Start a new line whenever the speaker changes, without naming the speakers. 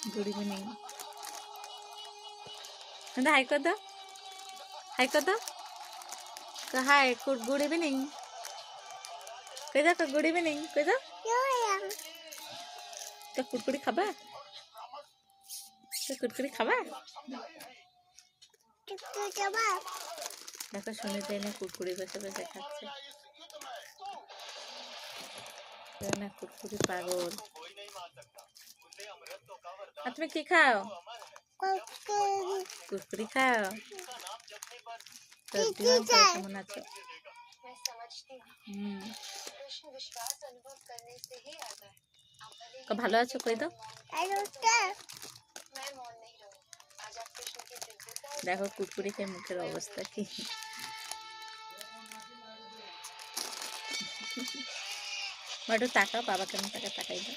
good evening हाय कर दो हाय कर दो हाय गुड इवनिंग कह दो गुड इवनिंग कह दो तो कुरकुरी खाबा तो कुरकुरी खाबा देखो सुनीता एने कुरकुरी बसे बसे खाচ্ছে ना कुरकुरी पागल तुम्हें की खाओ कुरकुरी खाओ तो केमन आছো तो ভালো আছো কই দাও দেখো কুরকুরি খেয়ে মুখের অবস্থা কি একটু তাকাও বাবা কেমন তাকাই দাও